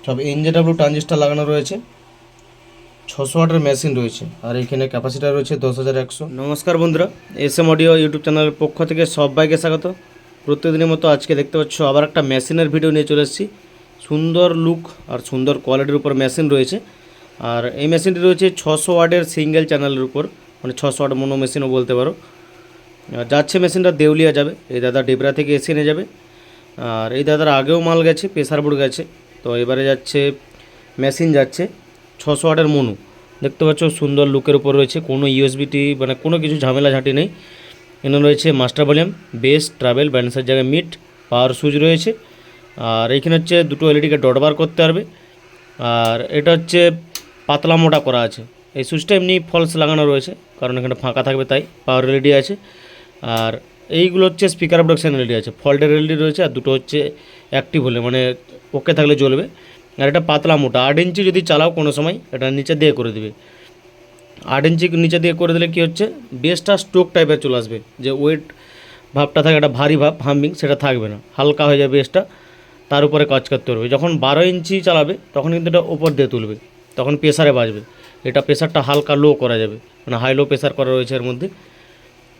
সব NJW transistor লাগানো রয়েছে, 600 ওয়াটের মেশিন রয়েছে, আর এখানে ক্যাপাসিটার রয়েছে 10,100। নমস্কার বন্ধুরা, SM অডিও ইউটিউব চ্যানেলের পক্ষ থেকে সবাইকে স্বাগত। প্রত্যেকদিনের মতো আজকে দেখতে পাচ্ছ আবার একটা মেশিনের ভিডিও নিয়ে চলে এসেছি। সুন্দর লুক আর সুন্দর কোয়ালিটির উপর মেশিন রয়েছে, আর এই মেশিনটি রয়েছে 600 ওয়াটের সিঙ্গেল চ্যানেলের উপর, মানে 600 ওয়াট মোনো মেশিনও বলতে পারো। যাচ্ছে মেশিনটা দেউলিয়া যাবে, এই দাদা ডেবরা থেকে এসে নিয়ে যাবে। আর এই দাদার আগেও মাল গেছে, প্রেসার বোর্ড গেছে, তো এবারে যাচ্ছে মেশিন যাচ্ছে 600 ওয়াটের মনু। দেখতে পাচ্ছ সুন্দর লুকের উপর রয়েছে, কোনো ইউএসবিটি মানে কোনো কিছু ঝামেলা ঝাঁটি নেই। এখানে রয়েছে মাস্টার ভলিউম, বেস, ট্রাভেল, ব্যালেন্সের জায়গায় মিড, পাওয়ার সুইচ রয়েছে। আর এইখানে হচ্ছে দুটো এলইডিকে ডট বার করতে পারবে। আর এটা হচ্ছে পাতলা মোটা করা আছে। এই সুইচটা এমনি ফলস লাগানো রয়েছে, কারণ এখানে ফাঁকা থাকবে তাই। পাওয়ার এলইডি আছে, আর এইগুলো হচ্ছে স্পিকার প্রোডাকশন এলইডি আছে, ফল্টের এলইডি রয়েছে, আর দুটো হচ্ছে অ্যাক্টিভ হলে মানে ওকে থাকলে জ্বলবে। আর এটা পাতলা মোটা 8 ইঞ্চি যদি চালাও কোনো সময় এটা নিচে দিয়ে করে দেবে। 8 ইঞ্চি নিচে দিয়ে করে দিলে কী হচ্ছে, বেসটা স্ট্রোক টাইপের চলে আসবে, যে ওয়েট ভাবটা থাকে একটা ভারী ভাব হামিং, সেটা থাকবে না, হালকা হয়ে যাবে বেসটা, তার উপরে কাজ করতে পারবে। যখন 12 ইঞ্চি চালাবে তখন কিন্তু এটা ওপর দিয়ে তুলবে, তখন প্রেসারে বাজবে। এটা প্রেসারটা হালকা লো করা যাবে, মানে হাই লো প্রেসার করা রয়েছে এর মধ্যে।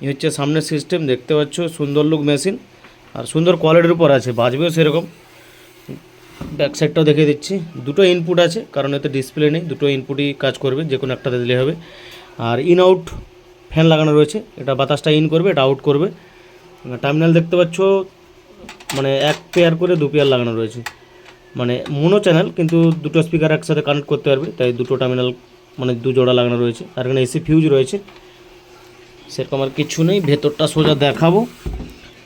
এই হচ্ছে সামনের সিস্টেম, দেখতে পাচ্ছ সুন্দর লুক মেশিন, আর সুন্দর কোয়ালিটির উপর আছে, বাজবেও সেরকম। ব্যাক সাইডটাও দেখিয়ে দিচ্ছি, দুটো ইনপুট আছে, কারণ এতে ডিসপ্লে নেই, দুটো ইনপুটই কাজ করবে, যে কোনো একটাতে দিলে হবে। আর ইন আউট ফ্যান লাগানো রয়েছে, এটা বাতাসটা ইন করবে, এটা আউট করবে। টার্মিনাল দেখতে পাচ্ছ, মানে এক পেয়ার করে 2 পেয়ার লাগানো রয়েছে, মানে মোনো চ্যানেল কিন্তু দুটো স্পিকার একসাথে কানেক্ট করতে পারবে, তাই দুটো টার্মিনাল মানে 2 জোড়া লাগানো রয়েছে। আর এখানে এসি ফিউজ রয়েছে, সেরকম আর কিছু নেই। ভেতরটা সোজা দেখাবো,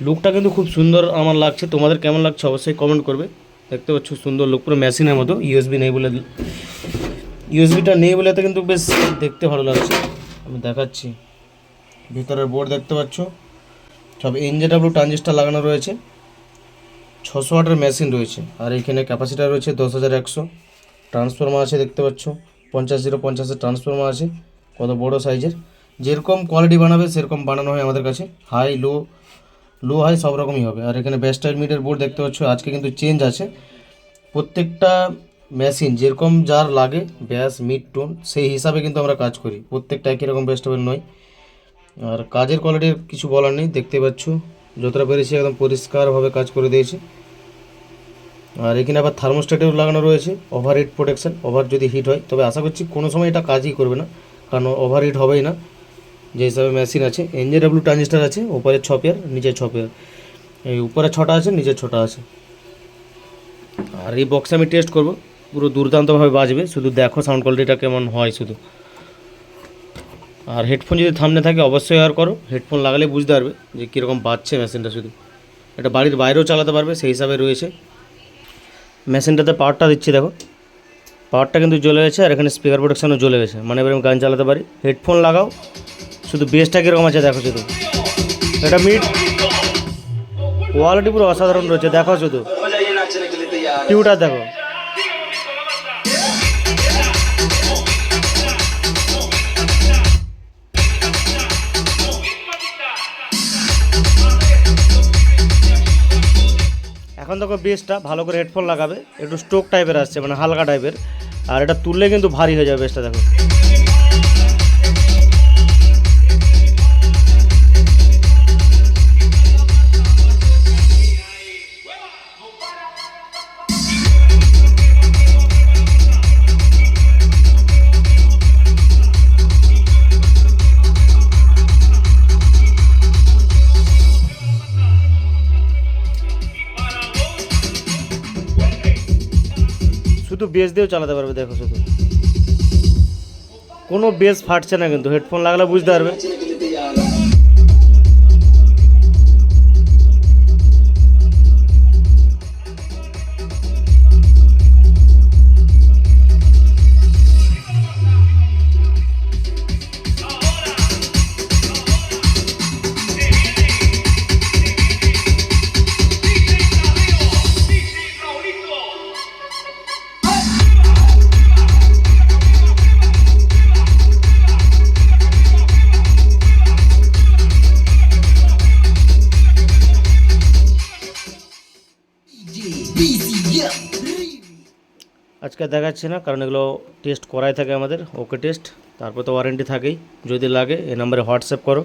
লুকটা কিন্তু খুব সুন্দর আমার লাগছে, তোমাদের কেমন লাগছে অবশ্যই কমেন্ট করবে। দেখতে পাচ্ছ সুন্দর লুক, পুরো মেশিনের মতো। ইউএসবিটা নেই বলে তো কিন্তু বেশ দেখতে ভালো লাগছে। আমি দেখাচ্ছি, ভিতরের বোর্ড দেখতে পাচ্ছ, সব NJW ট্রানজিস্টার লাগানো রয়েছে, 600 ওয়াটের মেশিন রয়েছে, আর এইখানে ক্যাপাসিটার রয়েছে 10,100। ট্রান্সফর্মার আছে দেখতে পাচ্ছ, 50-50-এর ট্রান্সফর্মার আছে, কত বড় সাইজের। যেরকম কোয়ালিটি বানাবে সেরকম বানানো হয় আমাদের কাছে, হাই লো হাই সব রকমই হবে। আর এখানে ব্যাস টাইল মিটার বোর্ড দেখতে পাচ্ছ, আজকে কিন্তু চেঞ্জ আছে। প্রত্যেকটা মেশিন যেরকম যার লাগে ব্যাস মিড টোন সেই হিসাবে কিন্তু আমরা কাজ করি, প্রত্যেকটা একই রকম ব্যাস টাইল নয়। আর কাজের কোয়ালিটির কিছু বলার নেই, দেখতে পাচ্ছ যতটা পেরেছি একদম পরিষ্কারভাবে কাজ করে দিয়েছি। আর এখানে আবার থার্মোস্ট্যাটেও লাগানো রয়েছে, ওভার হিট প্রোটেকশন, ওভার যদি হিট হয়, তবে আশা করছি কোনো সময় এটা কাজই করবে না, কারণ ওভার হিট হবেই না যে হিসাবে মেশিন আছে। NJW ট্রানজিস্টার আছে, উপরে 6 পেয়ার, নিচে 6 পেয়ার, এই উপরে 6টা আছে, নিচে 6টা আছে। আর এই বক্সে আমি টেস্ট করব, পুরো দুর্দান্তভাবে বাজবে, শুধু দেখো সাউন্ড কোয়ালিটিটা কেমন হয় শুধু। আর হেডফোন যদি সামনে থাকে অবশ্যই আর করো, হেডফোন লাগালে বুঝতে পারবে যে কীরকম বাজছে মেশিনটা। শুধু এটা বাড়ির বাইরেও চালাতে পারবে, সেই হিসাবে রয়েছে। মেশিনটাতে পাওয়ারটা দিচ্ছি, দেখো পাওয়ারটা কিন্তু জ্বলে গেছে, আর এখানে স্পিকার প্রোটেকশনও জ্বলে গেছে, মানে এবার আমি গান চালাতে পারি। হেডফোন লাগাও, শুধু বেসটা কীরকম আছে দেখো শুধু, এটা মিড কোয়ালিটি পুরো অসাধারণ রয়েছে, দেখো শুধু টিউটা দেখো। এখন দেখো বেসটা ভালো করে হেডফোন লাগাবে, একটু স্ট্রোক টাইপের আসছে, মানে হালকা টাইপের, আর এটা তুললে কিন্তু ভারী হয়ে যাবে বেসটা, দেখো। শুধু বেস দিয়েও চালাতে পারবে, দেখো শুধু কোনো বেস ফাটছে না, কিন্তু হেডফোন লাগালে বুঝতে পারবে। আজকে দেখাচ্ছি না, কারণ এগুলো টেস্ট করাই থাকে আমাদের, ওকে টেস্ট, তারপর তো ওয়ারেন্টি থাকেই। যদি লাগে এই নাম্বারে হোয়াটসঅ্যাপ করো।